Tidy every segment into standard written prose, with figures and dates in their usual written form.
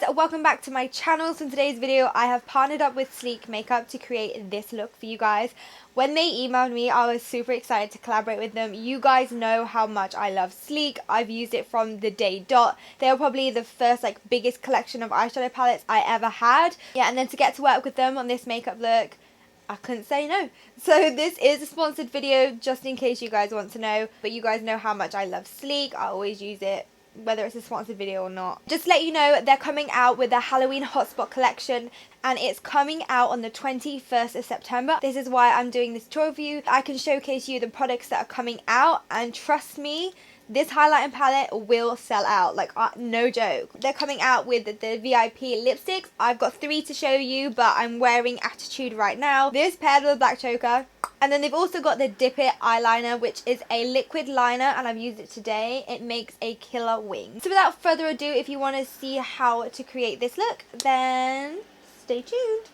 guys, welcome back to my channel. So in today's video I have partnered up with Sleek Makeup to create this look for you guys. When they emailed me, I was super excited to collaborate with them. You guys know how much I love Sleek. I've used it from the day dot. They were probably the first biggest collection of eyeshadow palettes I ever had. Yeah, and then to get to work with them on this makeup look, I couldn't say no. So this is a sponsored video just in case you guys want to know, but you guys know how much I love Sleek. I always use it whether it's a sponsored video or not. Just to let you know, they're coming out with their Halloween hotspot collection and it's coming out on the 21st of September. This is why I'm doing this tutorial for you. I can showcase you the products that are coming out, and trust me, this highlighting palette will sell out, no joke. They're coming out with the VIP lipsticks. I've got 3 to show you, but I'm wearing Attitude right now. This paired with a black choker. And then they've also got the Dip It eyeliner, which is a liquid liner, and I've used it today. It makes a killer wing. So without further ado, if you want to see how to create this look, then stay tuned.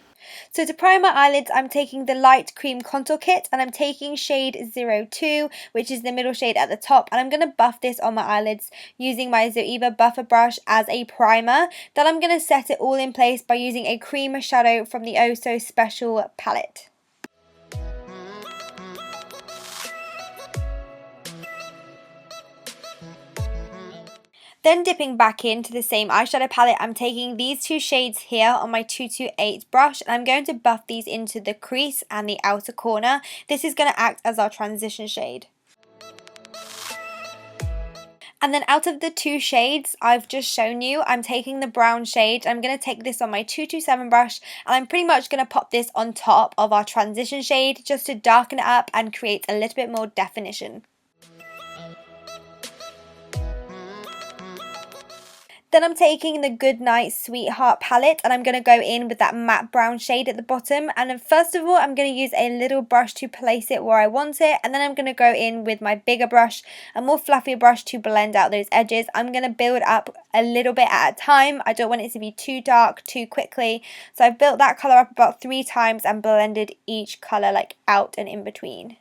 So to prime my eyelids, I'm taking the light cream contour kit and I'm taking shade 02, which is the middle shade at the top, and I'm going to buff this on my eyelids using my Zoeva buffer brush as a primer. Then I'm going to set it all in place by using a cream shadow from the Oh So Special palette. Then dipping back into the same eyeshadow palette, I'm taking these 2 shades here on my 228 brush and I'm going to buff these into the crease and the outer corner. This is going to act as our transition shade. And then out of the 2 shades I've just shown you, I'm taking the brown shade. I'm going to take this on my 227 brush and I'm pretty much going to pop this on top of our transition shade just to darken it up and create a little bit more definition. Then I'm taking the Goodnight Sweetheart palette and I'm going to go in with that matte brown shade at the bottom. And then first of all, I'm going to use a little brush to place it where I want it. And then I'm going to go in with my bigger brush, a more fluffy brush to blend out those edges. I'm going to build up a little bit at a time. I don't want it to be too dark too quickly. So I've built that colour up about 3 times and blended each colour out and in between.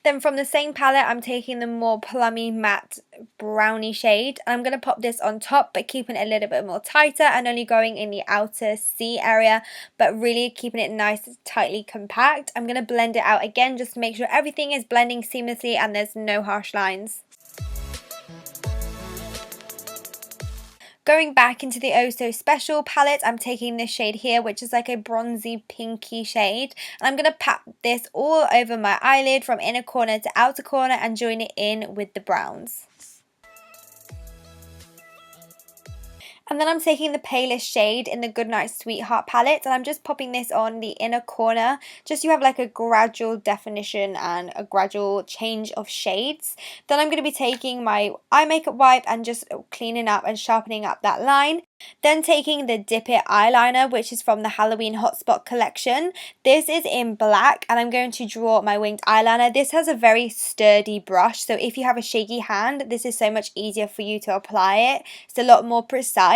Then from the same palette, I'm taking the more plummy matte brownie shade. And I'm going to pop this on top, but keeping it a little bit more tighter and only going in the outer C area, but really keeping it nice, tightly compact. I'm going to blend it out again just to make sure everything is blending seamlessly and there's no harsh lines. Going back into the Oh So Special palette, I'm taking this shade here, which is like a bronzy pinky shade. And I'm going to pat this all over my eyelid from inner corner to outer corner and join it in with the browns. And then I'm taking the palest shade in the Goodnight Sweetheart palette and I'm just popping this on the inner corner just so you have a gradual definition and a gradual change of shades. Then I'm going to be taking my eye makeup wipe and just cleaning up and sharpening up that line. Then taking the Dip It eyeliner, which is from the Halloween Hotspot collection. This is in black and I'm going to draw my winged eyeliner. This has a very sturdy brush, so if you have a shaky hand, this is so much easier for you to apply it. It's a lot more precise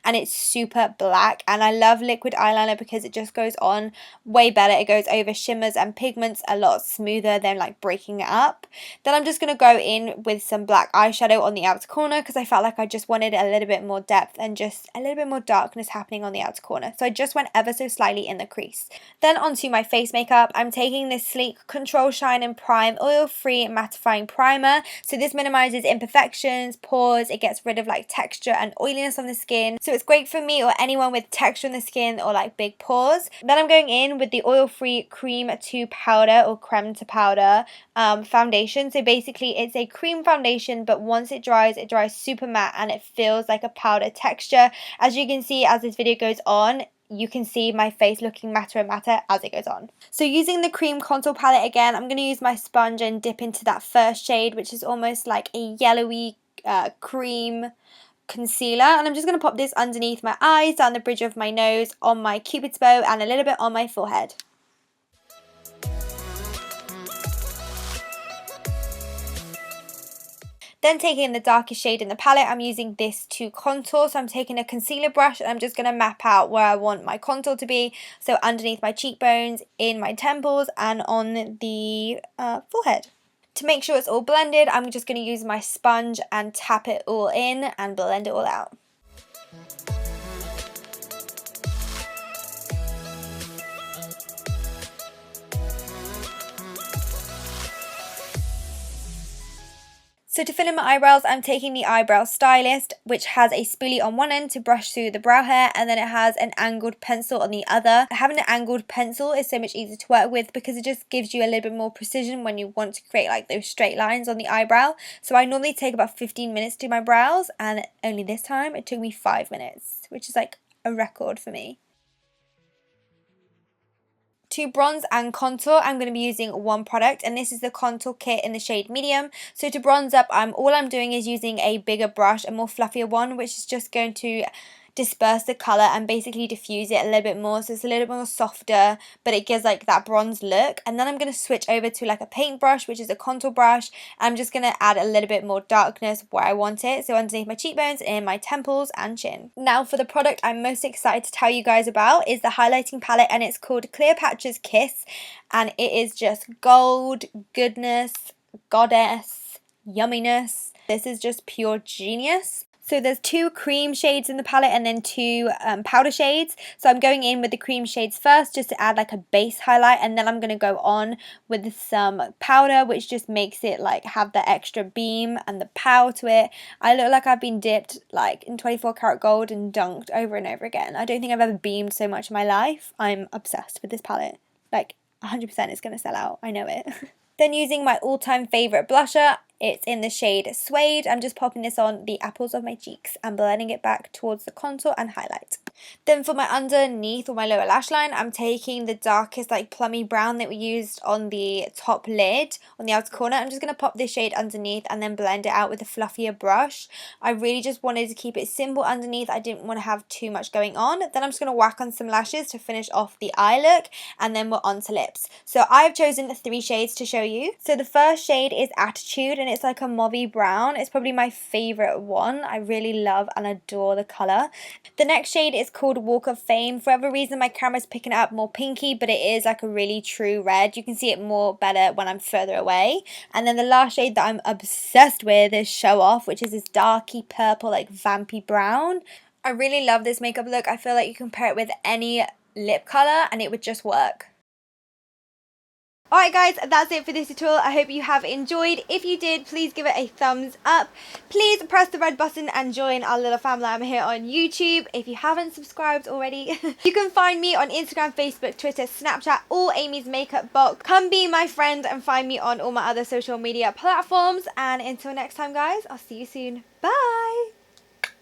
and it's super black, and I love liquid eyeliner because it just goes on way better. It goes over shimmers and pigments a lot smoother than breaking it up. Then I'm just going to go in with some black eyeshadow on the outer corner because I felt like I just wanted a little bit more depth and just a little bit more darkness happening on the outer corner. So I just went ever so slightly in the crease. Then onto my face makeup, I'm taking this Sleek Control Shine and Prime Oil-Free Mattifying Primer. So this minimizes imperfections, pores, it gets rid of texture and oiliness on the skin. So it's great for me or anyone with texture on the skin or big pores. Then I'm going in with the Oil-Free Cream to Powder or Creme to Powder foundation. So basically it's a cream foundation, but once it dries super matte and it feels like a powder texture. As you can see, as this video goes on, you can see my face looking matter and matter as it goes on. So using the cream contour palette again, I'm going to use my sponge and dip into that first shade, which is almost like a yellowy cream concealer, and I'm just going to pop this underneath my eyes, down the bridge of my nose, on my cupid's bow, and a little bit on my forehead. Then taking the darkest shade in the palette, I'm using this to contour. So I'm taking a concealer brush and I'm just going to map out where I want my contour to be. So underneath my cheekbones, in my temples, and on the forehead. To make sure it's all blended, I'm just going to use my sponge and tap it all in and blend it all out. So to fill in my eyebrows, I'm taking the Eyebrow Stylist, which has a spoolie on one end to brush through the brow hair, and then it has an angled pencil on the other. Having an angled pencil is so much easier to work with because it just gives you a little bit more precision when you want to create like those straight lines on the eyebrow. So I normally take about 15 minutes to do my brows, and only this time it took me 5 minutes, which is like a record for me. To bronze and contour, I'm going to be using one product, and this is the contour kit in the shade medium. So to bronze up, all I'm doing is using a bigger brush, a more fluffier one, which is just going to disperse the colour and basically diffuse it a little bit more, so it's a little bit more softer, but it gives like that bronze look. And then I'm going to switch over to like a paintbrush, which is a contour brush. I'm just going to add a little bit more darkness where I want it, so underneath my cheekbones, in my temples and chin. Now for the product I'm most excited to tell you guys about is the highlighting palette, and it's called Cleopatra's Kiss, and it is just gold, goodness, goddess, yumminess. This is just pure genius. So there's 2 cream shades in the palette and then 2 powder shades. So I'm going in with the cream shades first just to add like a base highlight, and then I'm going to go on with some powder, which just makes it like have the extra beam and the power to it. I look like I've been dipped like in 24 karat gold and dunked over and over again. I don't think I've ever beamed so much in my life. I'm obsessed with this palette. Like 100% it's going to sell out. I know it. Then using my all-time favourite blusher, it's in the shade Suede. I'm just popping this on the apples of my cheeks and blending it back towards the contour and highlight. Then for my underneath or my lower lash line, I'm taking the darkest like plummy brown that we used on the top lid on the outer corner. I'm just going to pop this shade underneath and then blend it out with a fluffier brush. I really just wanted to keep it simple underneath. I didn't want to have too much going on. Then I'm just going to whack on some lashes to finish off the eye look, and then we're on to lips. So I've chosen 3 shades to show you. So the first shade is Attitude, and it's like a mauvey brown. It's probably my favourite one. I really love and adore the colour. The next shade is called Walk of Fame. For whatever reason my camera's picking it up more pinky, but it is like a really true red. You can see it more better when I'm further away. And then the last shade that I'm obsessed with is Show Off, which is this darky purple like vampy brown. I really love this makeup look. I feel like you can pair it with any lip colour and it would just work. Alright guys, that's it for this tutorial. I hope you have enjoyed. If you did, please give it a thumbs up. Please press the red button and join our little family. I'm here on YouTube. If you haven't subscribed already, you can find me on Instagram, Facebook, Twitter, Snapchat, or Amy's Makeup Box. Come be my friend and find me on all my other social media platforms. And until next time guys, I'll see you soon. Bye!